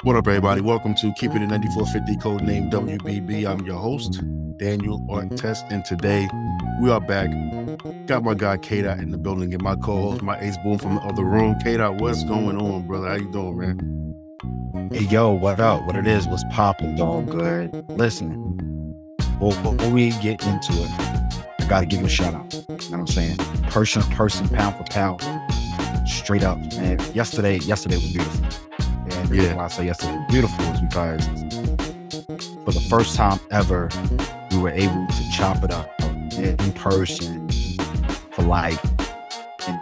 What up, everybody? Welcome to Keep It in 9450, Codename WBB. I'm your host, Daniel Artest, and today we are back. Got my guy Kdot in the building and my co-host, my ace boom from the other room. Kdot, what's going on, brother? How you doing, man? Hey, yo, what up? What it is? What's popping? All good. Listen, before we get into it, I got to give you a shout out. You know what I'm saying? Person, pound for pound, straight up, man. Yesterday was beautiful. And the reason why I say yesterday was beautiful is because for the first time ever, we were able to chop it up in person for like an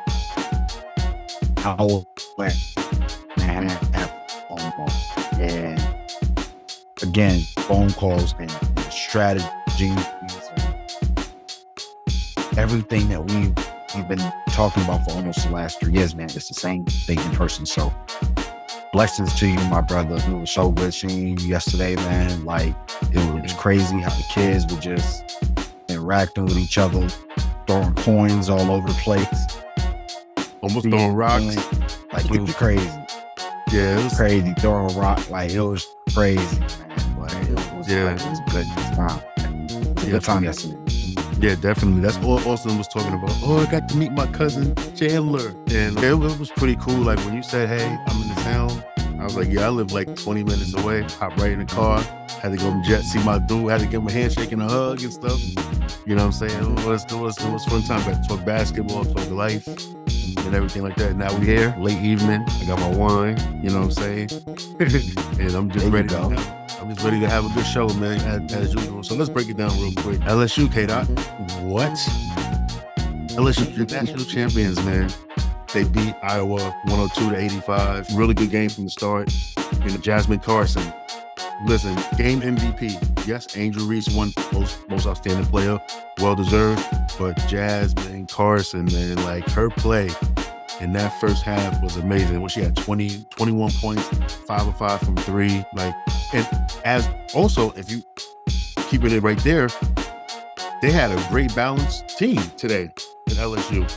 hour and a half almost. And again, phone calls and strategies and everything that we've been talking about for almost the last 3 years, man. It's the same thing in person. So blessings to you, my brother. It was so good seeing you yesterday, man. Like, it was crazy how the kids were just interacting with each other, throwing coins all over the place. Almost throwing rocks. Like, it was crazy. Yeah, it was crazy. Throwing rock, like, it was crazy, man. But it was good. It was a good time. It was a good time yesterday. Yeah, definitely. That's all Austin was talking about. Oh, I got to meet my cousin Chandler. And it was pretty cool. Like when you said, hey, I'm in the town, I was like, yeah, I live like 20 minutes away. Hop right in the car. Had to go to jet, see my dude. Had to give him a handshake and a hug and stuff. You know what I'm saying? It was fun time. Got to talk basketball, talk life, and everything like that. Now we here, late evening. I got my wine, you know what I'm saying? And I'm just ready to go. I'm just ready to have a good show, man, as usual. So let's break it down real quick. LSU, Kdot. What? LSU national champions, man. They beat Iowa 102-85. Really good game from the start. You know, Jasmine Carson. Listen, game MVP. Yes, Angel Reese won most outstanding player. Well deserved. But Jasmine Carson, man, like her play in that first half was amazing. When she had 21 points, 5 of 5 from 3. Like, and as also, if you keeping it right there, they had a great balanced team today at LSU.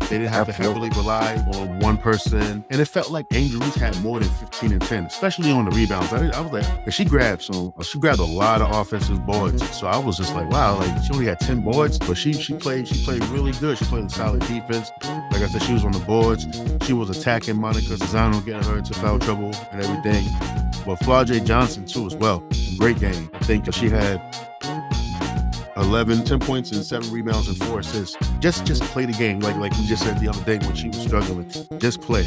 They didn't have to heavily rely on one person. And it felt like Angel Reese had more than 15 and 10, especially on the rebounds. I was like, she grabbed a lot of offensive boards. So I was just like, wow, like she only had 10 boards, but she played really good. She played solid defense. Like I said, she was on the boards. She was attacking Monica Cesano, getting her into foul trouble and everything. But Flau'jae Johnson too as well. Great game. I think she had 10 points and 7 rebounds and 4 assists. Just play the game. Like we just said the other day when she was struggling. Just play.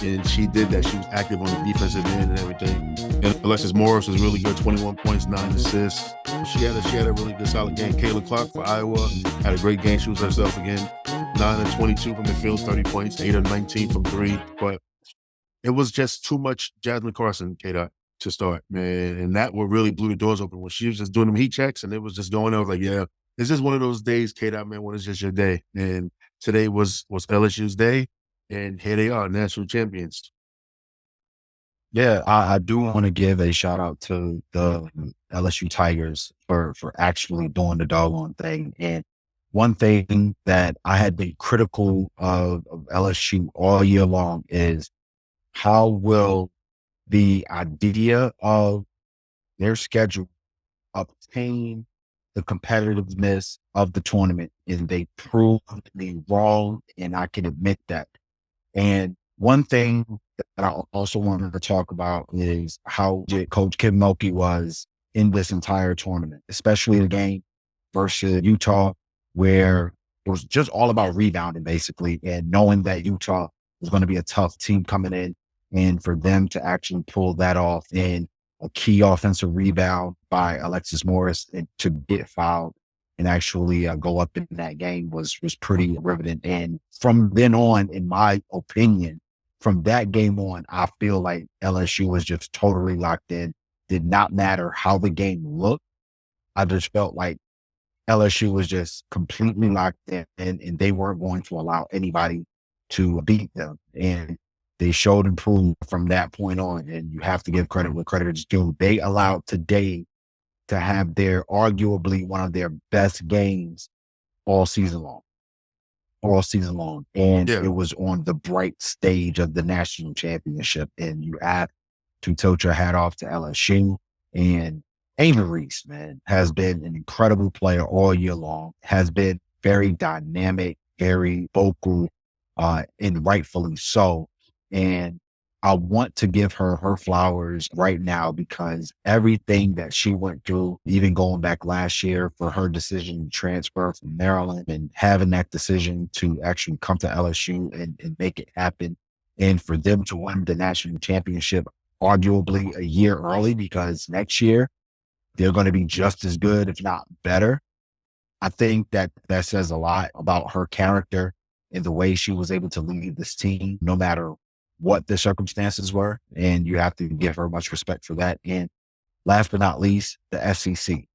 And she did that. She was active on the defensive end and everything. And Alexis Morris was really good, 21 points, 9 assists. She had a really good solid game. Kayla Clark for Iowa had a great game. She was herself again. 9 of 22 from the field, 30 points, 8 of 19 from 3. But it was just too much Jasmine Carson, Kdot, to start, man. And that what really blew the doors open when she was just doing them heat checks and it was just going. I was like, yeah, it's just one of those days, Kdot, man, when it's just your day. And today was LSU's day, and here they are, national champions. Yeah, I do want to give a shout out to the LSU Tigers for actually doing the doggone thing. And one thing that I had been critical of LSU all year long is how will the idea of their schedule obtain the competitiveness of the tournament, and they proved me wrong, and I can admit that. And one thing that I also wanted to talk about is how Coach Kim Mulkey was in this entire tournament, especially the game versus Utah, where it was just all about rebounding, basically, and knowing that Utah was going to be a tough team coming in, and for them to actually pull that off in a key offensive rebound by Alexis Morris and to get fouled and actually go up in that game was pretty riveting. And from then on, in my opinion, from that game on, I feel like LSU was just totally locked in. Did not matter how the game looked. I just felt like LSU was just completely locked in, and they weren't going to allow anybody to beat them. And they showed and proved from that point on, and you have to give credit where credit is due. They allowed today to have their arguably one of their best games all season long. And it was on the bright stage of the national championship. And you have to tilt your hat off to LSU. And Amy Reese, man, has been an incredible player all year long, has been very dynamic, very vocal, and rightfully so. And I want to give her flowers right now because everything that she went through, even going back last year for her decision to transfer from Maryland and having that decision to actually come to LSU and make it happen. And for them to win the national championship, arguably a year early, because next year they're going to be just as good, if not better. I think that says a lot about her character and the way she was able to lead this team, no matter what the circumstances were. And you have to give her much respect for that. And last but not least, the SEC,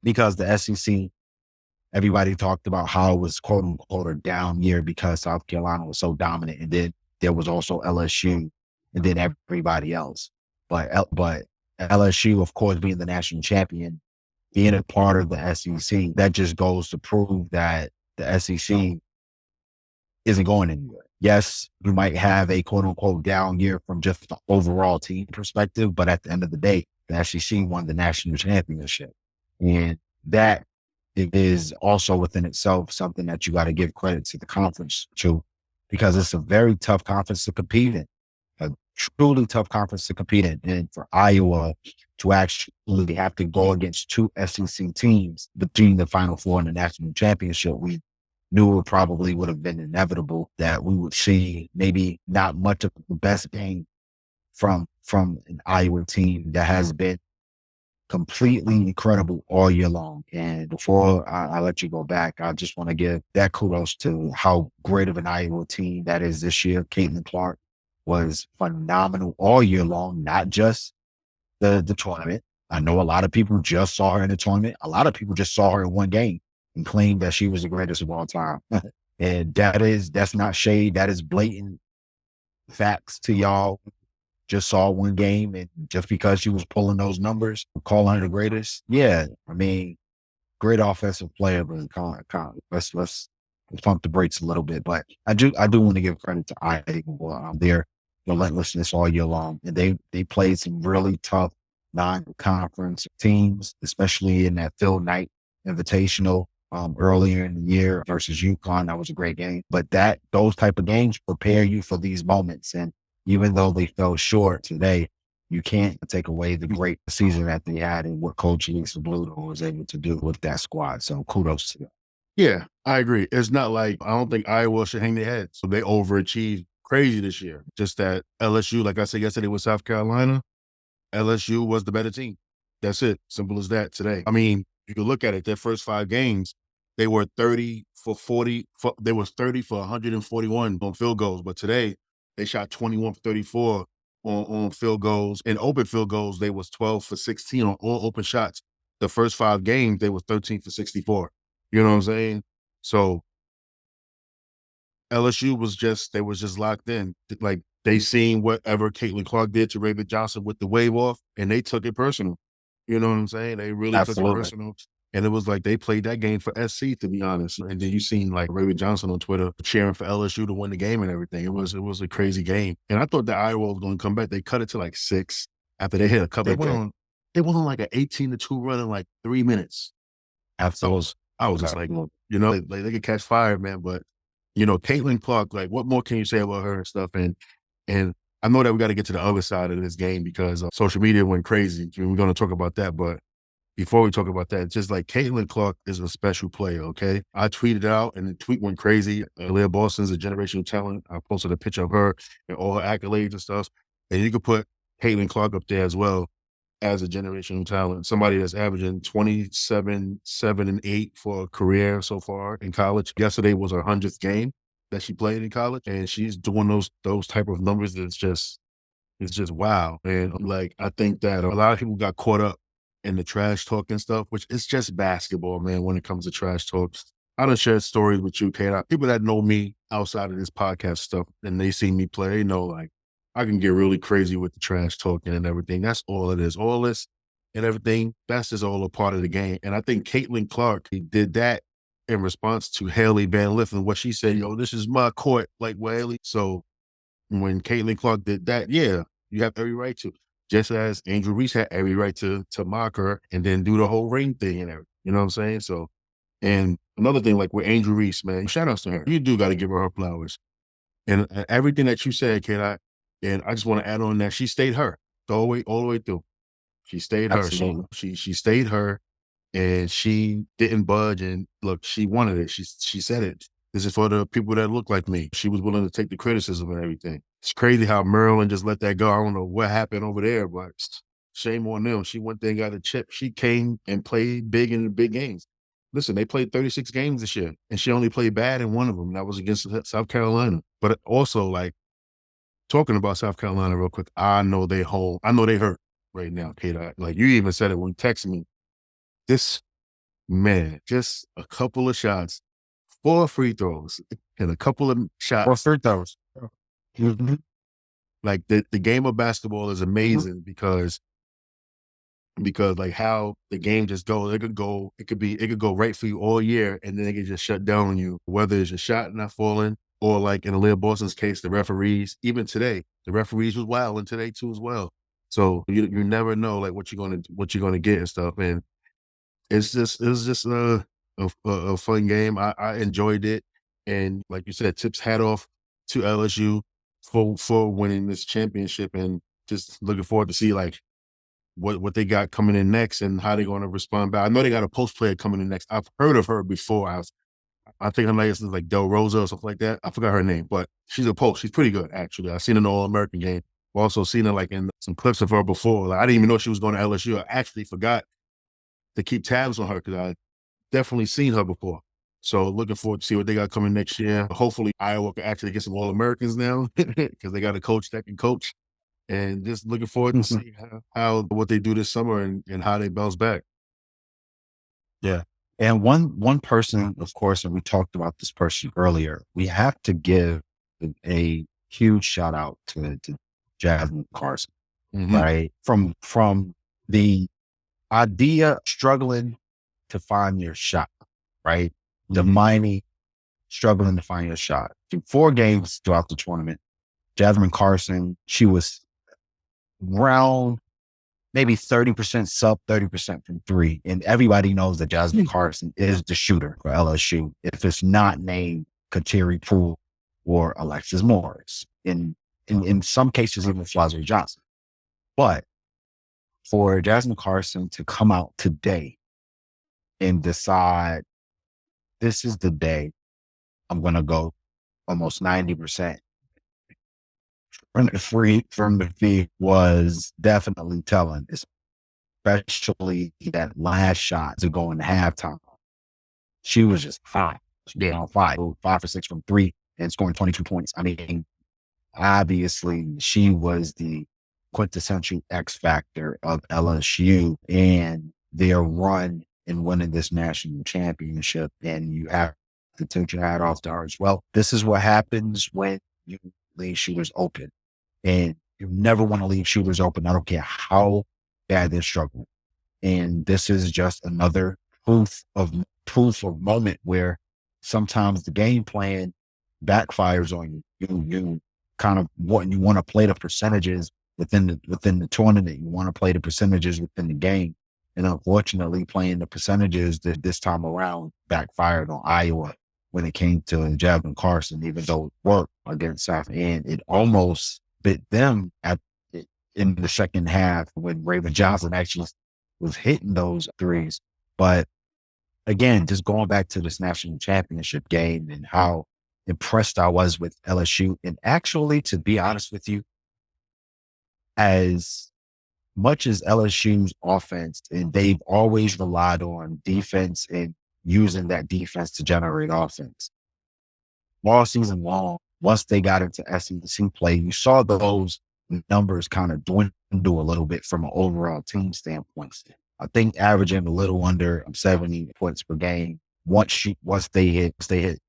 because the SEC, everybody talked about how it was quote unquote a down year because South Carolina was so dominant. And then there was also LSU and then everybody else. But LSU, of course, being the national champion, being a part of the SEC, that just goes to prove that the SEC isn't going anywhere. Yes, you might have a quote unquote down year from just the overall team perspective, but at the end of the day, the SEC won the national championship. And that is also within itself something that you got to give credit to the conference to, because it's a very tough conference to compete in, a truly tough conference to compete in. And for Iowa to actually have to go against two SEC teams between the Final Four and the national championship, we knew it probably would have been inevitable that we would see maybe not much of the best game from an Iowa team that has been completely incredible all year long. And before I let you go back, I just want to give that kudos to how great of an Iowa team that is this year. Caitlin Clark was phenomenal all year long, not just the tournament. I know a lot of people just saw her in the tournament. A lot of people just saw her in one game and claimed that she was the greatest of all time. And that's not shade. That is blatant facts to y'all. Just saw one game, and just because she was pulling those numbers, calling her the greatest. Yeah, I mean, great offensive player, but let's pump the brakes a little bit. But I do want to give credit to Iowa. Their relentlessness all year long, and they played some really tough non-conference teams, especially in that Phil Knight Invitational earlier in the year versus UConn. That was a great game. But those type of games prepare you for these moments. And even though they fell short today, you can't take away the great season that they had and what Coach Lisa Bluto was able to do with that squad. So kudos to them. Yeah, I agree. It's not like, I don't think Iowa should hang their head. So they overachieved crazy this year. Just that LSU, like I said yesterday with South Carolina, LSU was the better team. That's it. Simple as that today. I mean, you can look at it, their first 5 games, they were 30 for 40. They was 30 for 141 on field goals. But today, they shot 21 for 34 on field goals. And open field goals, they was 12 for 16 on all open shots. The first 5 games, they was 13 for 64. You know what I'm saying? So LSU was just locked in. Like, they seen whatever Caitlin Clark did to Raven Johnson with the wave off, and they took it personal. You know what I'm saying? They really took it personal. And it was like they played that game for SC, to be honest. And then you seen like Raven Johnson on Twitter cheering for LSU to win the game and everything. It was a crazy game. And I thought that Iowa was going to come back. They cut it to like 6 after they hit a couple. They went on like an 18-2 run in like 3 minutes. Absolutely. I was just like, you know, they could catch fire, man. But you know, Caitlin Clark, like, what more can you say about her and stuff? And I know that we got to get to the other side of this game because social media went crazy. We're going to talk about that. But before we talk about that, it's just like Caitlin Clark is a special player, okay? I tweeted out and the tweet went crazy. Leah Boston's a generational talent. I posted a picture of her and all her accolades and stuff. And you could put Caitlin Clark up there as well as a generational talent, somebody that's averaging 27, 7, and 8 for a career so far in college. Yesterday was her 100th game that she played in college, and she's doing those type of numbers. It's just wow. And like, I think that a lot of people got caught up in the trash talk and stuff, which is just basketball, man, when it comes to trash talk. I done shared stories with you, Kdot. People that know me outside of this podcast stuff, and they see me play, they know, like, I can get really crazy with the trash talking and everything. That's all it is. All this and everything, that's just all a part of the game. And I think Caitlin Clark did that in response to Haley Van Lith and what she said, yo, this is my court, like Haley. So when Caitlin Clark did that, yeah, You have every right to. Just as Angel Reese had every right to mock her and then do the whole ring thing and everything. You know what I'm saying? So, and another thing, like with Angel Reese, man, shout outs to her. You do got to give her flowers. And everything that you said, Kdot, and I just want to add on that she stayed her all the way through. She stayed her. Absolutely. She stayed her, and she didn't budge. And look, she wanted it. She said it. This is for the people that look like me. She was willing to take the criticism and everything. It's crazy how Maryland just let that go. I don't know what happened over there, but shame on them. She went there and got a chip. She came and played big in the big games. Listen, they played 36 games this year, and she only played bad in one of them. That was against South Carolina. But also, like, talking about South Carolina real quick, I know they hurt right now, Kdot. Like, you even said it when you texted me. This man, just a couple of shots, 4 free throws, and a couple of shots. 4 free throws. Mm-hmm. Like, the game of basketball is amazing because like how the game just goes. It could go right for you all year, and then it could just shut down on you, whether it's your shot not falling or, like in Aaliyah Boston's case, the referees. Even today, the referees was wild, and today too as well. So you never know like what you're gonna get and stuff. And it was just a fun game. I enjoyed it, and like you said, tips hat off to LSU for winning this championship, and just looking forward to see like what they got coming in next and how they're going to respond back. I know they got a post player coming in next. I've heard of her before. I think her name is like Del Rosa or something like that. I forgot her name, but she's a post. She's pretty good, actually. I've seen her in the All-American game. I've also seen her like in some clips of her before. Like, I didn't even know she was going to LSU. I actually forgot to keep tabs on her because I definitely seen her before. So looking forward to see what they got coming next year. Hopefully Iowa can actually get some All-Americans now because they got a coach that can coach. And just looking forward to see how what they do this summer and how they bounce back. Yeah. And one person, of course, and we talked about this person earlier, we have to give a huge shout out to Jasmine Carson, right? From the idea struggling to find your shot, right? The Miney struggling to find your shot. 4 games throughout the tournament, Jasmine Carson, she was around maybe 30% sub 30% from 3. And everybody knows that Jasmine Carson is the shooter for LSU. If it's not named Kateri Poole or Alexis Morris, in some cases, even Flazio Johnson. But for Jasmine Carson to come out today and decide this is the day I'm going to go almost 90% from the field was definitely telling, especially that last shot to go into halftime. She was just hot. She did on 5 for 6 from 3 and scoring 22 points. I mean, obviously she was the quintessential X factor of LSU and their run in winning this national championship. And you have to take your hat off to her as well. This is what happens when you leave shooters open. And you never want to leave shooters open. I don't care how bad they're struggling. And this is just another proof of moment where sometimes the game plan backfires on you. You kind of want to play the percentages within the tournament. You want to play the percentages within the game. And unfortunately, playing the percentages this time around backfired on Iowa when it came to Jasmine Carson, even though it worked against South. And it almost bit them in the second half when Raven Johnson actually was hitting those threes. But again, just going back to this national championship game and how impressed I was with LSU. And actually, to be honest with you, as much as LSU's offense, and they've always relied on defense and using that defense to generate offense. All season long, once they got into SEC play, you saw those numbers kind of dwindle a little bit from an overall team standpoint. I think averaging a little under 70 points per game once they hit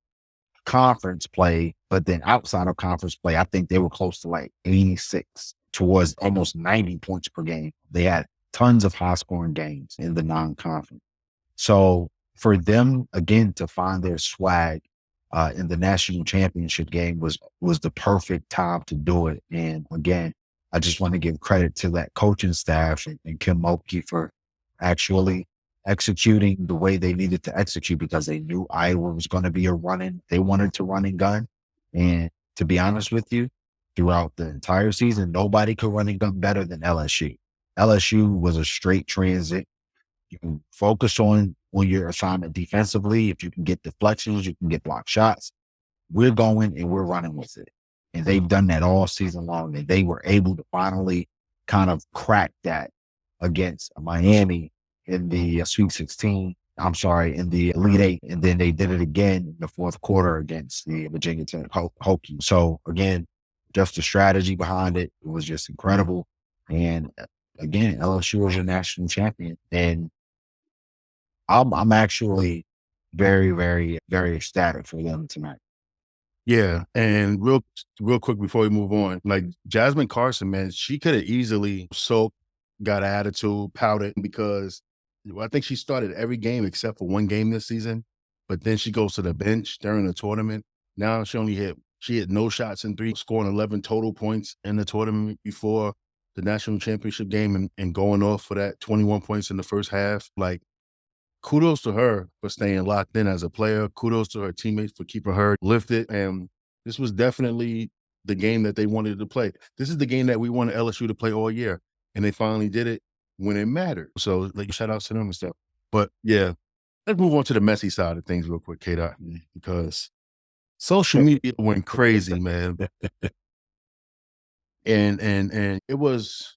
conference play, but then outside of conference play, I think they were close to like 86 towards almost 90 points per game. They had tons of high scoring games in the non-conference. So for them, again, to find their swag in the national championship game was the perfect time to do it. And again, I just want to give credit to that coaching staff and Kim Mulkey for actually executing the way they needed to execute, because they knew Iowa was going to be they wanted to run and gun. And to be honest with you, throughout the entire season, nobody could run and gun better than LSU. LSU was a straight transit. You can focus on your assignment defensively. If you can get deflections, you can get block shots. We're going and we're running with it. And they've done that all season long. And they were able to finally kind of crack that against Miami in the Sweet 16. I'm sorry, in the Elite Eight. And then they did it again in the fourth quarter against the Virginia Tech Hokies. So again, just the strategy behind it was just incredible. And again, LSU was your national champion. And I'm actually very, very, very ecstatic for them tonight. Yeah, and real quick before we move on, like Jasmine Carson, man, she could have easily got an attitude, pouted, because I think she started every game except for one game this season. But then she goes to the bench during the tournament. Now she hit no shots in 3, scoring 11 total points in the tournament before the national championship game, and going off for that 21 points in the first half. Like, kudos to her for staying locked in as a player. Kudos to her teammates for keeping her lifted. And this was definitely the game that they wanted to play. This is the game that we wanted LSU to play all year. And they finally did it when it mattered. So, like, shout out to them and stuff. But yeah, let's move on to the messy side of things real quick, Kdot, because social media went crazy, man. And it was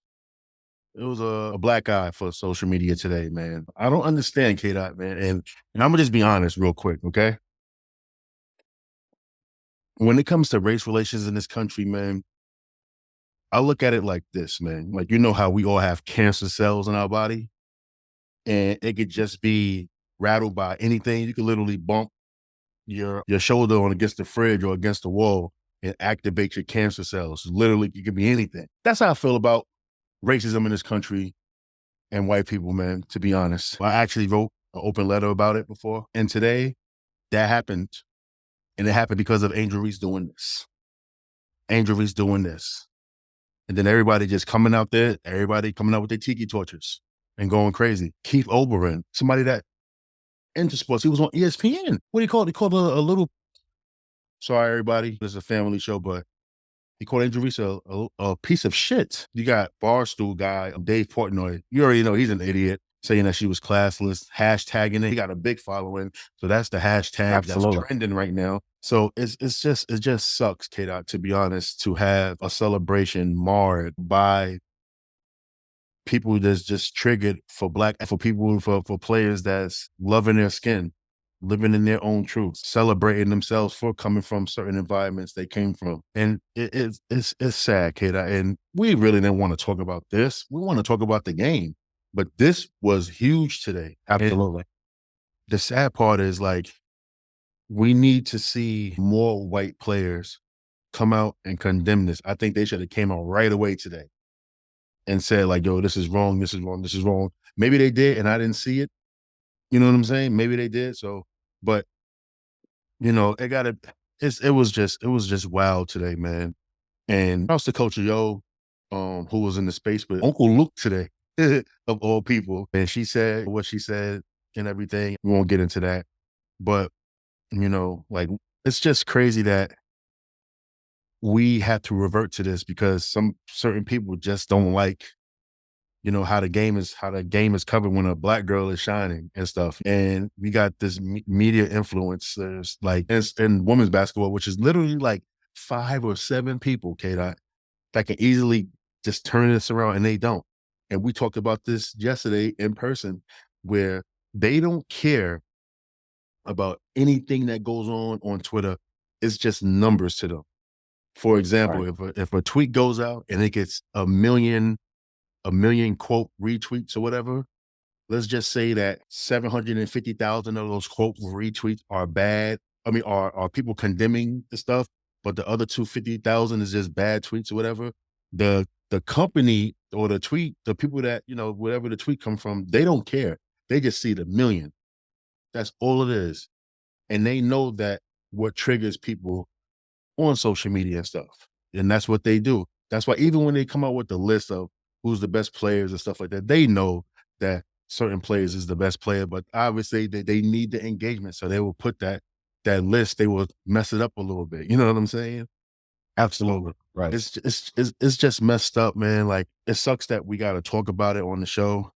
a black eye for social media today, man. I don't understand, Kdot, man. And I'm gonna just be honest real quick, okay? When it comes to race relations in this country, man, I look at it like this, man. Like, you know how we all have cancer cells in our body, and it could just be rattled by anything. You could literally bump your shoulder on against the fridge or against the wall and activate your cancer cells. Literally, it could be anything. That's how I feel about racism in this country and white people, man, to be honest. I actually wrote an open letter about it before. And today, that happened. And it happened because of Angel Reese doing this. Angel Reese doing this. And then everybody just coming out there, everybody coming out with their tiki torches and going crazy. Keith Olbermann, somebody that Intersports, he was on ESPN. What do you call it? He called a little, sorry, everybody, this is a family show, but he called Angel Reese a piece of shit. You got Barstool guy, Dave Portnoy. You already know he's an idiot, saying that she was classless, hashtagging it. He got a big following. So that's the hashtag that's trending right now. So it just sucks, Kdot, to be honest, to have a celebration marred by people that's just triggered for players that's loving their skin, living in their own truth, celebrating themselves for coming from certain environments they came from. And it's sad, Kdot. And we really didn't want to talk about this. We want to talk about the game. But this was huge today. Absolutely. And the sad part is, like, we need to see more white players come out and condemn this. I think they should have came out right away today and said, like, yo, this is wrong, this is wrong, this is wrong. Maybe they did and I didn't see it. You know what I'm saying? Maybe they did. So, but you know, it was just wild today, man. And I was the coach of who was in the space with Uncle Luke today, of all people. And she said what she said and everything. We won't get into that. But, you know, like, it's just crazy that we have to revert to this because some certain people just don't like, you know, how the game is covered when a black girl is shining and stuff. And we got this media influencers, like, in women's basketball, which is literally like 5 or 7 people, Kdot, that can easily just turn this around, and they don't. And we talked about this yesterday in person, where they don't care about anything that goes on Twitter. It's just numbers to them. For example, right, if a tweet goes out and it gets a million quote retweets or whatever, let's just say that 750,000 of those quote retweets are bad. I mean, are people condemning the stuff, but the other 250,000 is just bad tweets or whatever. The company or the tweet, the people that, you know, whatever the tweet come from, they don't care. They just see the million. That's all it is. And they know that what triggers people on social media and stuff. And that's what they do. That's why even when they come out with the list of who's the best players and stuff like that, they know that certain players is the best player, but obviously they need the engagement. So they will put that list, they will mess it up a little bit. You know what I'm saying? Absolutely. Right. It's just messed up, man. Like it sucks that we got to talk about it on the show,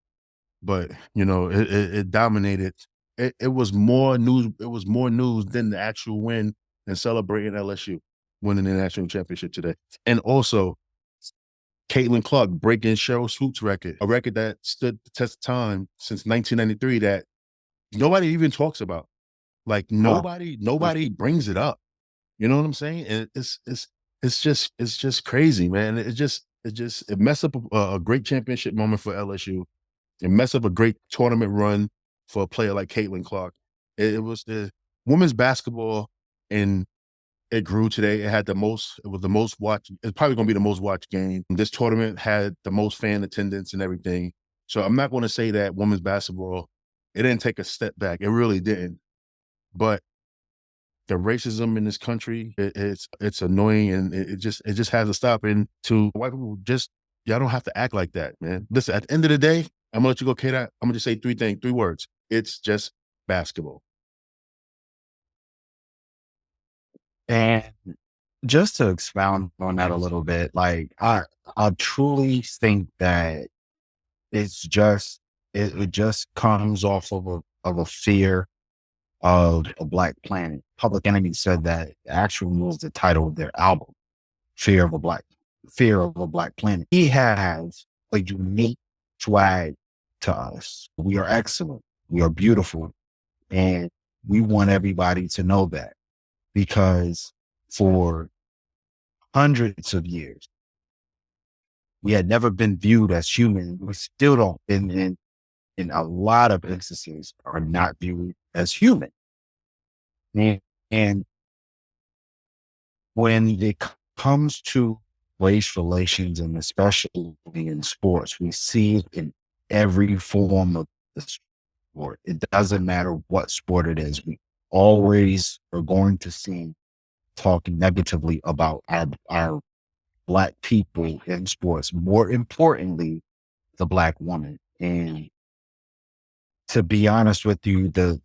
but you know, it dominated. It was more news. It was more news than the actual win and celebrating LSU winning the national championship today. And also Caitlin Clark breaking Cheryl Swoop's record, a record that stood the test of time since 1993 that nobody even talks about. Like nobody brings it up. You know what I'm saying? And it's just crazy, man. It messed up a great championship moment for LSU. It messed up a great tournament run for a player like Caitlin Clark. It was the women's basketball, and it grew today. It was the most watched. It's probably going to be the most watched game. This tournament had the most fan attendance and everything. So I'm not going to say that women's basketball, it didn't take a step back. It really didn't. But the racism in this country, it's annoying, and it just has to stop. And to white people, y'all don't have to act like that, man. Listen, at the end of the day, I'm gonna let you go, Kdot. I'm gonna just say three words. It's just basketball. And just to expound on that a little bit, like I truly think that it just comes off of a fear of a black planet. Public Enemy said that actually was the title of their album, Fear of a Black Planet. He has a unique swag to us. We are excellent. We are beautiful. And we want everybody to know that, because for hundreds of years, we had never been viewed as human. We still don't, in a lot of instances, are not viewed as human. And when it comes to race relations, and especially in sports, we see it in every form of the sport. It doesn't matter what sport it is. We always are going to see talking negatively about our Black people in sports. More importantly, the Black woman. And to be honest with you, the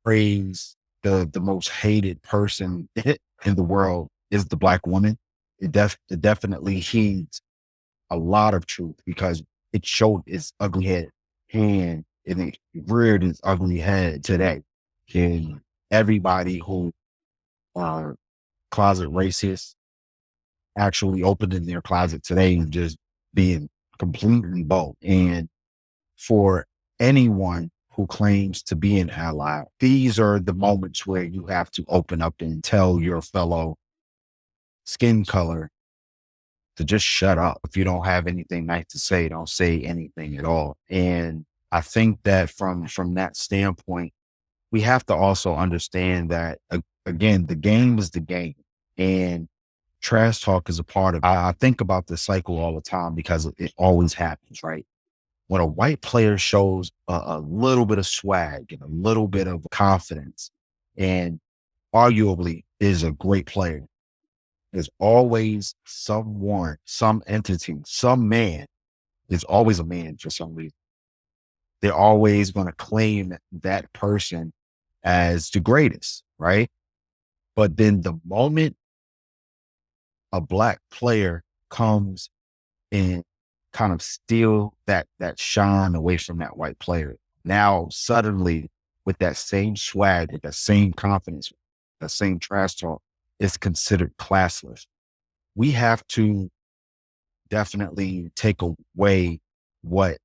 phrase, the most hated person in the world is the Black woman. It definitely heeds a lot of truth, because it showed its ugly head, and it reared its ugly head today. And everybody who are closet racists actually opening their closet today and just being completely bold. And for anyone who claims to be an ally, these are the moments where you have to open up and tell your fellow skin color to just shut up. If you don't have anything nice to say, don't say anything at all. And I think that from that standpoint, we have to also understand that, again, the game is the game, and trash talk is a part of it. I think about this cycle all the time, because it always happens, right? When a white player shows a little bit of swag and a little bit of confidence, and arguably is a great player, there's always someone, some entity, some man. There's always a man for some reason. They're always going to claim that person as the greatest, right? But then the moment a Black player comes and kind of steal that shine away from that white player, now suddenly, with that same swag, with that same confidence, that same trash talk, it's considered classless. We have to definitely take away what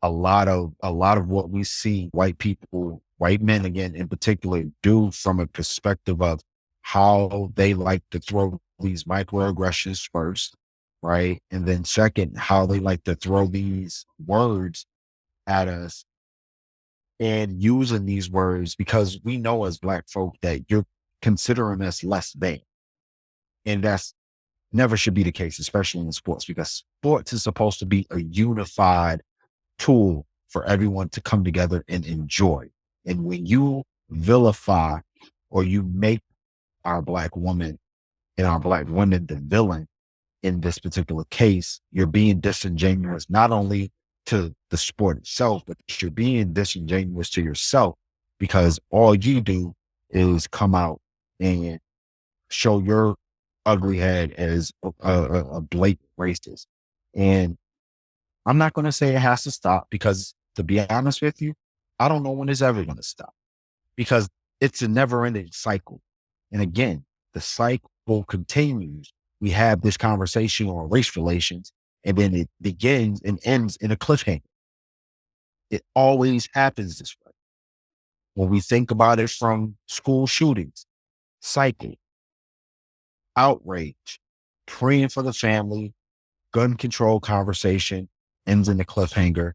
a lot of what we see white people, white men again in particular, do, from a perspective of how they like to throw these microaggressions first, right? And then second, how they like to throw these words at us, and using these words because we know as Black folk that you're considering us less than. And that's never should be the case, especially in sports, because sports is supposed to be a unified tool for everyone to come together and enjoy. And when you vilify, or you make our Black woman and our Black women the villain, in this particular case, you're being disingenuous, not only to the sport itself, but you're being disingenuous to yourself, because all you do is come out and show your ugly head as a blatant racist. And I'm not going to say it has to stop, because to be honest with you, I don't know when it's ever going to stop, because it's a never ending cycle. And again, the cycle continues. We have this conversation on race relations, and then it begins and ends in a cliffhanger. It always happens this way. When we think about it from school shootings, cycle, outrage, praying for the family, gun control conversation, ends in a cliffhanger,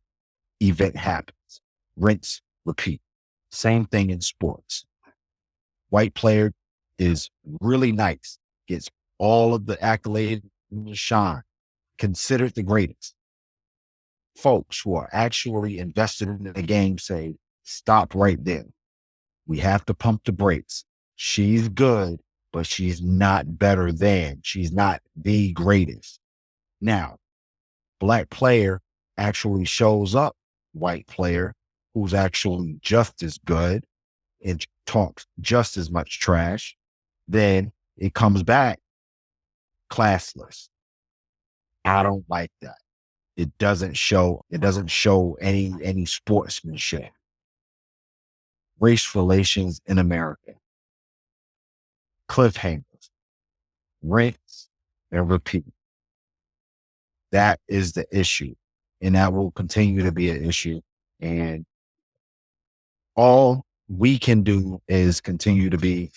event happens, rinse, repeat. Same thing in sports. White player is really nice, gets all of the accolades and shine, considered the greatest. Folks who are actually invested in the game say, stop right there. We have to pump the brakes. She's good, but she's not better than. She's not the greatest. Now, black player actually shows up, white player who's actually just as good and talks just as much trash, then it comes back classless. I don't like that. It doesn't show any sportsmanship. Race relations in America. Cliffhangers. Rinse and repeat. That is the issue. And that will continue to be an issue. And all we can do is continue to be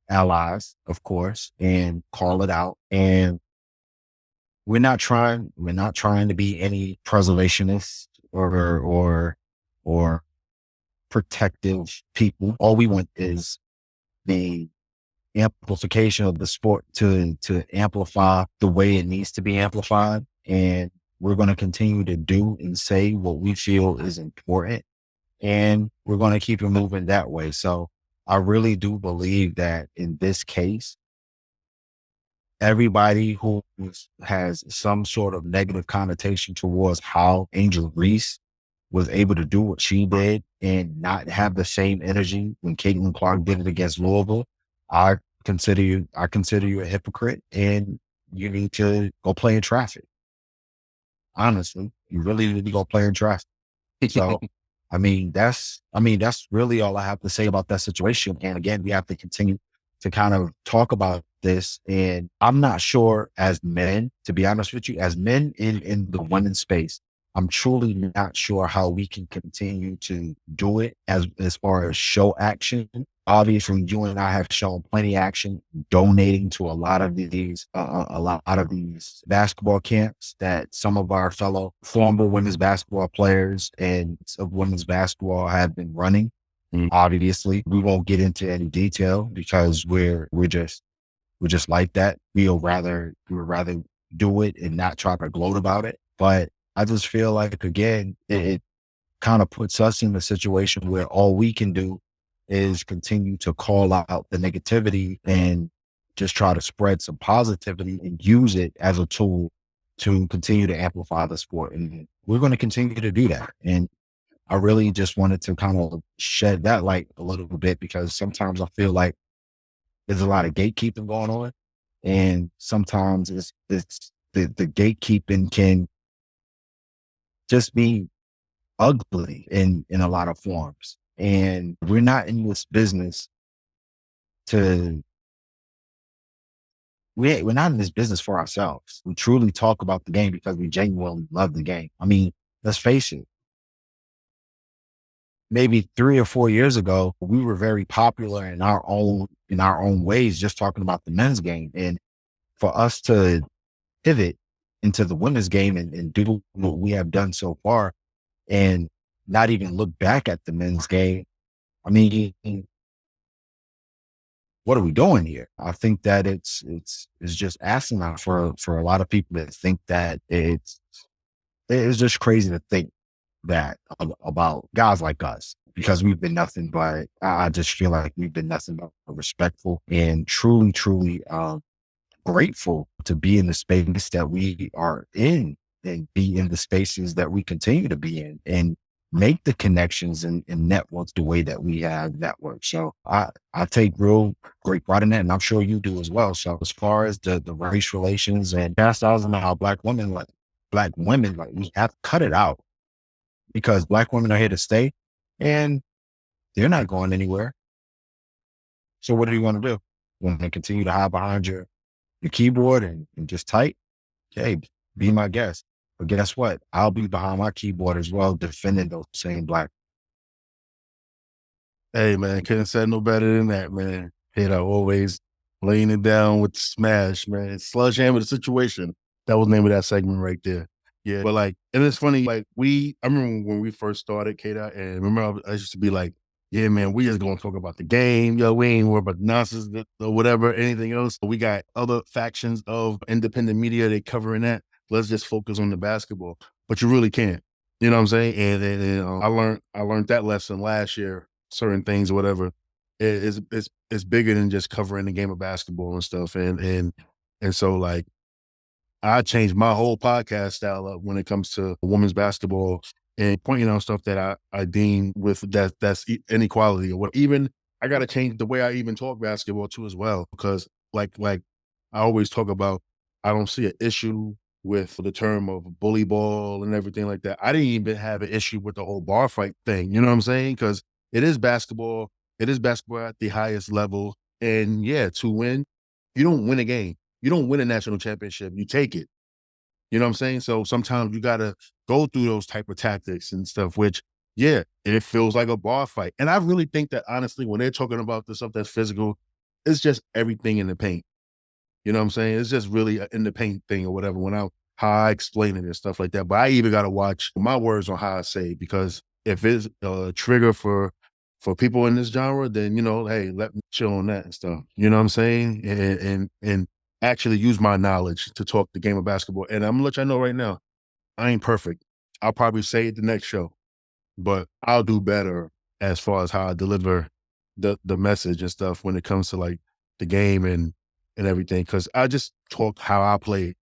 allies, of course, and call it out. And we're not trying to be any preservationists or protective people. All we want is the amplification of the sport to amplify the way it needs to be amplified. And we're going to continue to do and say what we feel is important. And we're going to keep it moving that way. So I really do believe that in this case, everybody who has some sort of negative connotation towards how Angel Reese was able to do what she did and not have the same energy when Caitlin Clark did it against Louisville, I consider you a hypocrite, and you need to go play in traffic. Honestly, you really need to go play in traffic. So, that's really all I have to say about that situation. And again, we have to continue to kind of talk about this. And I'm not sure, as men, to be honest with you, as men in the women's space, I'm truly not sure how we can continue to do it as far as show action. Obviously, you and I have shown plenty of action, donating to a lot of these basketball camps that some of our fellow former women's basketball players and of women's basketball have been running. Obviously, we won't get into any detail because we're just like that. We would rather do it and not try to gloat about it. But I just feel like, again, it kind of puts us in a situation where all we can do is continue to call out the negativity and just try to spread some positivity and use it as a tool to continue to amplify the sport. And we're going to continue to do that. And I really just wanted to kind of shed that light a little bit, because sometimes I feel like there's a lot of gatekeeping going on. And sometimes it's the gatekeeping can just be ugly in a lot of forms. And we're not in this business we're not in this business for ourselves. We truly talk about the game because we genuinely love the game. Let's face it. Maybe 3 or 4 years ago, we were very popular in our own ways, just talking about the men's game. And for us to pivot into the women's game and do what we have done so far and not even look back at the men's game, what are we doing here? I think that it's just asinine for a lot of people that think that it's just crazy to think that about guys like us, because we've been nothing but, I just feel like we've been nothing but respectful and truly grateful to be in the space that we are in and be in the spaces that we continue to be in and make the connections and network the way that we have networked. So I take real great pride in that, and I'm sure you do as well. So as far as the race relations and chastising how black women, like we have to cut it out because black women are here to stay and they're not going anywhere. So what do you want to do? You want to continue to hide behind your keyboard and just type? Hey, be my guest. But guess what? I'll be behind my keyboard as well, defending those same black. Hey man, couldn't say no better than that, man. Always laying it down with the smash, man. Sledgehammer the situation. That was the name of that segment right there. Yeah, but like, and it's funny, like I remember when we first started Kdot, and remember I used to be like, yeah, man, we just gonna talk about the game. Yo, we ain't worried about nonsense or whatever, anything else. We got other factions of independent media, they covering that. Let's just focus on the basketball. But you really can't. You know what I'm saying? And I learned that lesson last year. Certain things or whatever. It's bigger than just covering the game of basketball and stuff. And so like I changed my whole podcast style up when it comes to women's basketball and pointing out stuff that I deem with that's inequality or what. Even I got to change the way I even talk basketball too as well, because like I always talk about, I don't see an issue with the term of bully ball and everything like that. I didn't even have an issue with the whole bar fight thing. You know what I'm saying? Because it is basketball. It is basketball at the highest level. And yeah, to win, you don't win a game. You don't win a national championship. You take it. You know what I'm saying? So sometimes you got to go through those type of tactics and stuff, which, yeah, it feels like a bar fight. And I really think that, honestly, when they're talking about the stuff that's physical, it's just everything in the paint. You know what I'm saying? It's just really an in the paint thing or whatever how I explain it and stuff like that. But I even got to watch my words on how I say it, because if it's a trigger for people in this genre, then, hey, let me chill on that and stuff. You know what I'm saying? And actually use my knowledge to talk the game of basketball. And I'm gonna let y'all know right now, I ain't perfect. I'll probably say it the next show, but I'll do better as far as how I deliver the message and stuff when it comes to like the game and everything. Cause I just talk how I play.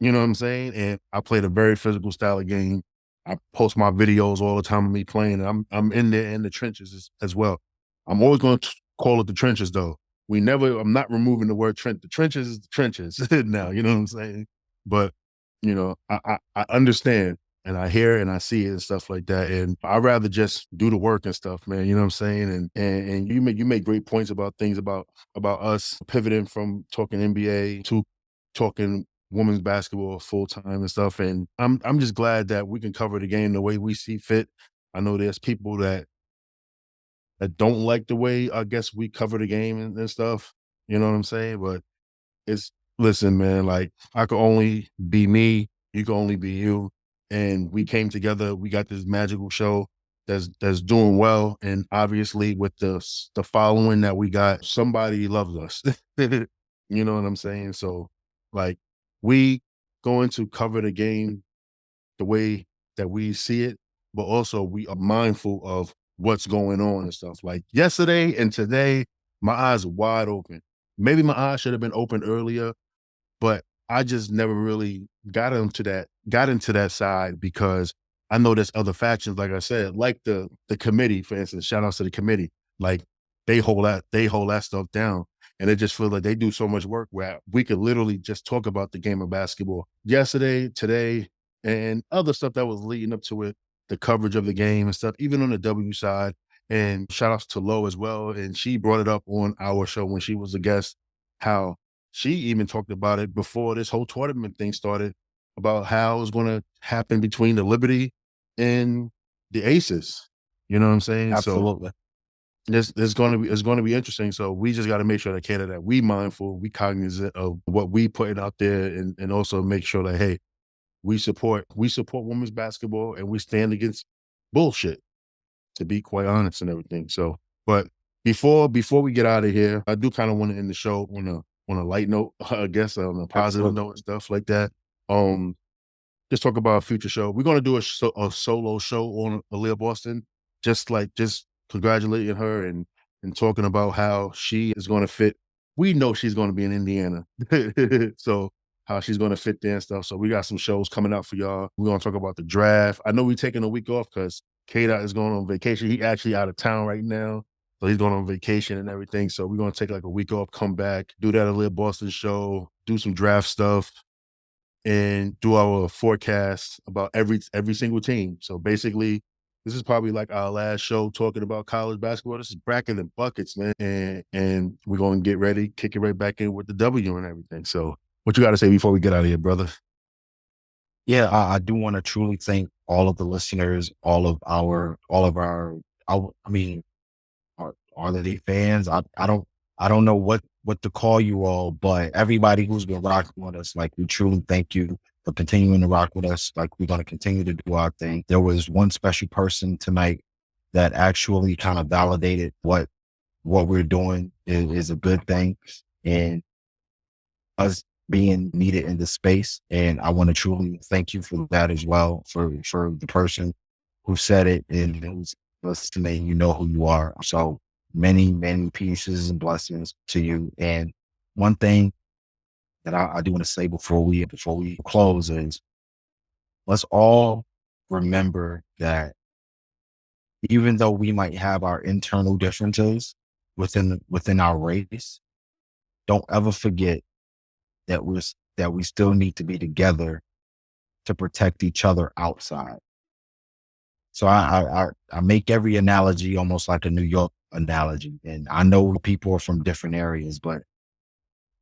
You know what I'm saying? And I played a very physical style of game. I post my videos all the time of me playing. And I'm in there in the trenches as well. I'm always going to call it the trenches though. I'm not removing the word trench. The trenches is the trenches now, you know what I'm saying? But, I understand and I hear and I see it and stuff like that. And I'd rather just do the work and stuff, man. You know what I'm saying? And you make great points about things about us pivoting from talking NBA to talking women's basketball full time and stuff. And I'm just glad that we can cover the game the way we see fit. I know there's people that don't like the way, I guess, we cover the game and stuff. You know what I'm saying? But listen, man, like I could only be me, you can only be you. And we came together, we got this magical show that's doing well. And obviously with the following that we got, somebody loves us. You know what I'm saying? So like we going to cover the game the way that we see it, but also we are mindful of what's going on and stuff. Like yesterday and today, my eyes are wide open. Maybe my eyes should have been open earlier, but I just never really got into that side, because I know there's other factions, like I said, like the committee, for instance. Shout outs to the committee. Like they hold that stuff down. And it just feels like they do so much work where we could literally just talk about the game of basketball yesterday, today, and other stuff that was leading up to it, the coverage of the game and stuff, even on the W side. And shout outs to Lo as well. And she brought it up on our show when she was a guest, how she even talked about it before this whole tournament thing started, about how it was going to happen between the Liberty and the Aces. You know what I'm saying? Absolutely. So it's going to be interesting. So we just got to make sure that we mindful, we cognizant of what we putting out there, and also make sure that, hey, we support women's basketball and we stand against bullshit, to be quite honest and everything. So, but before we get out of here, I do kind of want to end the show on a light note, I guess, on a positive note and stuff like that. Just talk about a future show. We're going to do a solo show on Aaliyah Boston, just congratulating her and talking about how she is going to fit we know she's going to be in Indiana. So how she's going to fit there and stuff. So we got some shows coming out for y'all. We're going to talk about the draft. I know we're taking a week off because Kdot is going on vacation. He actually out of town right now. So he's going on vacation and everything. So we're going to take like a week off, come back, do that Live Boston show, do some draft stuff, and do our forecast about every single team. So basically, this is probably like our last show talking about college basketball. This is bracket and buckets, man. And we're going to get ready, kick it right back in with the W and everything. So what you got to say before we get out of here, brother? Yeah, I do want to truly thank all of the listeners, I mean, all of the fans. I don't know what to call you all, but everybody who's been rocking with us, like, we truly thank you for continuing to rock with us. Like, we're going to continue to do our thing. There was one special person tonight that actually kind of validated what we're doing is a good thing, and us being needed in the space. And I want to truly thank you for that as well, for the person who said it and who's listening. You know who you are. So many, many pieces and blessings to you. And one thing that I do want to say before we close is, let's all remember that even though we might have our internal differences within our race, don't ever forget that we still need to be together to protect each other outside. So I make every analogy almost like a New York analogy, and I know people are from different areas, but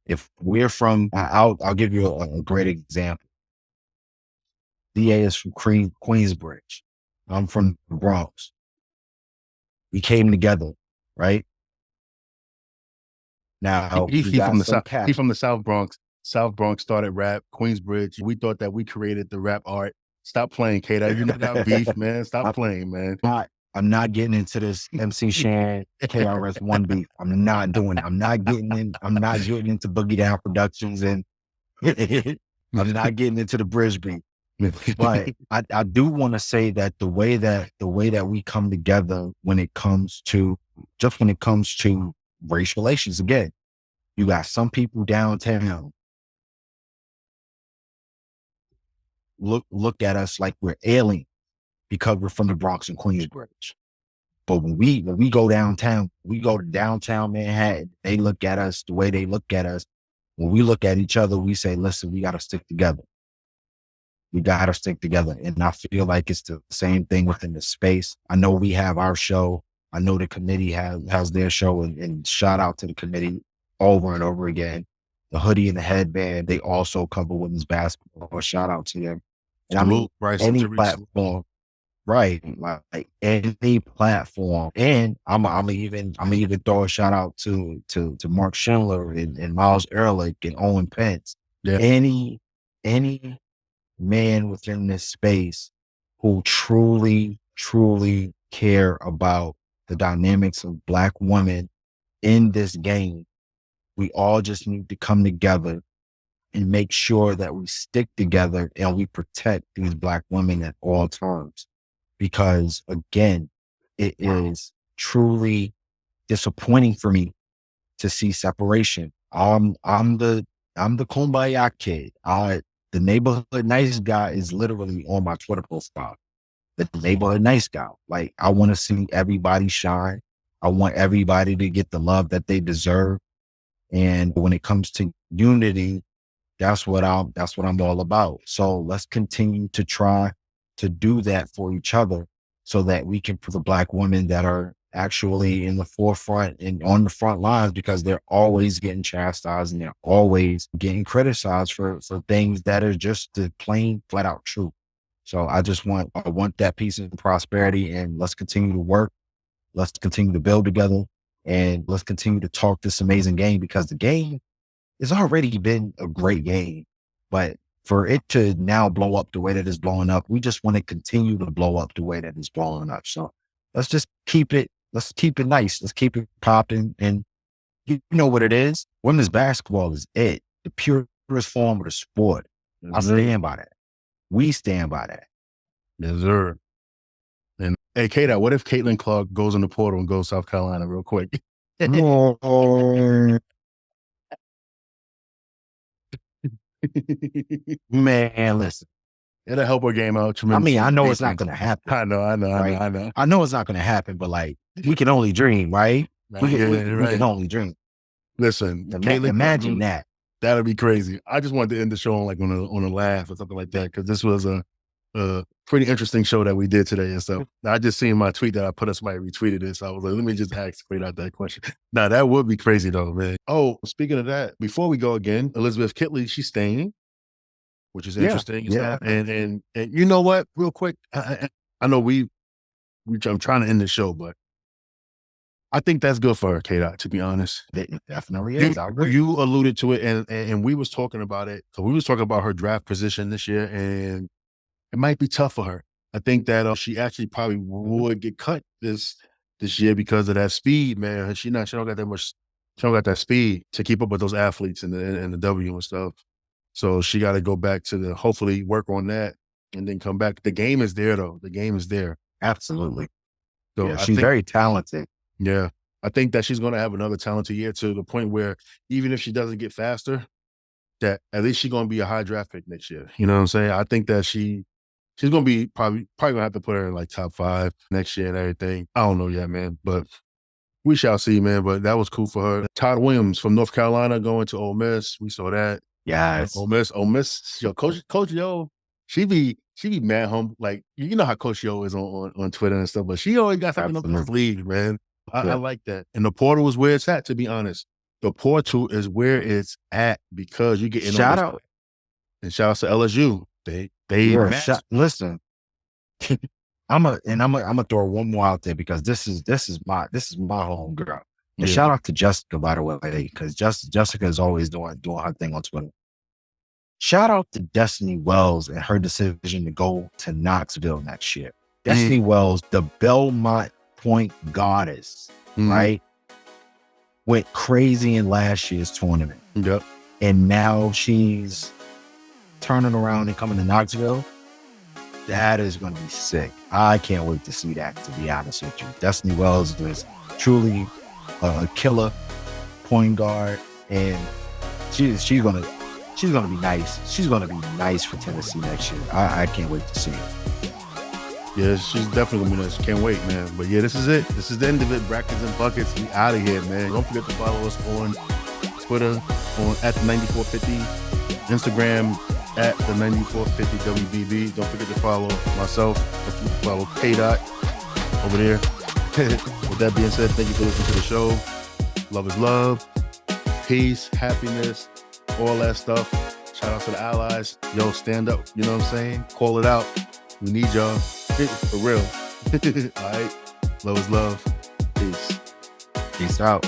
if we're from, I'll give you a great example. DA is from Queensbridge. I'm from the Bronx. We came together, right? Now He we from got the some South. cat. He from the South Bronx. South Bronx started rap. Queensbridge. We thought that we created the rap art. Stop playing, Kdot. You know got beef, man. Stop playing, man. I'm not getting into this MC Shan KRS-One beef. I'm not doing it. I'm not getting into Boogie Down Productions, and I'm not getting into the Bridge beef. But I do want to say that the way that we come together when it comes to race relations, again, you got some people downtown look at us like we're alien because we're from the Bronx and Queensbridge. But when we go downtown, we go to downtown Manhattan, they look at us the way they look at us. When we look at each other, we say, listen, we got to stick together. We got to stick together. And I feel like it's the same thing within the space. I know we have our show. I know the committee has their show, and shout out to the committee over and over again. The hoodie and the headband, they also cover women's basketball. Shout out to them. And I mean, any platform, right? Like any platform. And I'm even throw a shout out to Mark Schindler and Miles Ehrlich and Owen Pence. Yeah. Any man within this space who truly care about the dynamics of Black women in this game, we all just need to come together and make sure that we stick together and we protect these Black women at all times. Because again, it is truly disappointing for me to see separation. I'm the kumbaya kid. The neighborhood nice guy is literally on my Twitter profile. The neighborhood nice guy. Like, I want to see everybody shine. I want everybody to get the love that they deserve. And when it comes to unity, that's what I'm all about. So let's continue to try to do that for each other so that we can, for the Black women that are actually in the forefront and on the front lines, because they're always getting chastised and they're always getting criticized for things that are just the plain flat out truth. So I want that peace and prosperity, and let's continue to work. Let's continue to build together, and let's continue to talk this amazing game, because the game has already been a great game, but for it to now blow up the way that it's blowing up, we just want to continue to blow up the way that it's blowing up. So let's just keep it nice. Let's keep it popping. And you know what it is? Women's basketball is it. The purest form of the sport. I stand by that. We stand by that. Yes, sir. And hey, Kdot, what if Caitlin Clark goes in the portal and goes South Carolina real quick? Man, listen. It'll help her game out I tremendously. mean, I know it's not going to happen. I know. Right? I know it's not going to happen, but like, we can only dream, right? We right. can only dream. Listen, imagine that. That'll be crazy. I just wanted to end the show on like on a laugh or something like that, because this was a pretty interesting show that we did today and stuff. I just seen my tweet that I put up, somebody retweeted it, so I was like, let me just ask straight out that question. Now that would be crazy though, man. Oh, speaking of that, before we go again, Elizabeth Kitley, she's staying, which is interesting. Yeah. And you know what? Real quick, I know I'm trying to end the show, but I think that's good for her, Kdot, to be honest. It definitely is. I agree. You alluded to it, and we was talking about it. So we was talking about her draft position this year, and it might be tough for her. I think that she actually probably would get cut this year because of that speed, man. She don't got that much. She don't got that speed to keep up with those athletes and the W and stuff. So she got to go back to hopefully work on that and then come back. The game is there though. The game is there. Absolutely. So yeah, she's very talented. Yeah. I think that she's going to have another talented year, to the point where even if she doesn't get faster, that at least she's going to be a high draft pick next year. You know what I'm saying? I think that she's going to be probably going to have to put her in like top 5 next year and everything. I don't know yet, man, but we shall see, man. But that was cool for her. Todd Williams from North Carolina going to Ole Miss. We saw that. Yeah. Ole Miss. Yo, Coach Yo, she be mad humble. Like, you know how Coach Yo is on Twitter and stuff, but she always got something up in his league, man. I like that. And the portal is where it's at, to be honest. The portal is where it's at, because you get in. Shout out. And shout out to LSU. They listen. I'm gonna throw one more out there, because this is my home girl. And shout out to Jessica, by the way, because Jessica is always doing her thing on Twitter. Shout out to Destiny Wells and her decision to go to Knoxville next year. Destiny Wells, the Belmont point goddess, right? Went crazy in last year's tournament. Yep. And now she's turning around and coming to Knoxville. That is going to be sick. I can't wait to see that, to be honest with you. Destiny Wells is truly a killer point guard, and she's gonna be nice. She's gonna be nice for Tennessee next year. I can't wait to see her. Yeah, she's definitely gonna be nice. Can't wait, man. But yeah, this is it. This is the end of it. Brackets and buckets. We out of here, man. Don't forget to follow us on Twitter at the 9450, Instagram at the 9450 WBB. Don't forget to follow myself. Don't forget to follow Kdot over there. With that being said, thank you for listening to the show. Love is love. Peace, happiness, all that stuff. Shout out to the allies. Yo, stand up. You know what I'm saying? Call it out. We need y'all. For real. All right. Love is love. Peace. Peace out.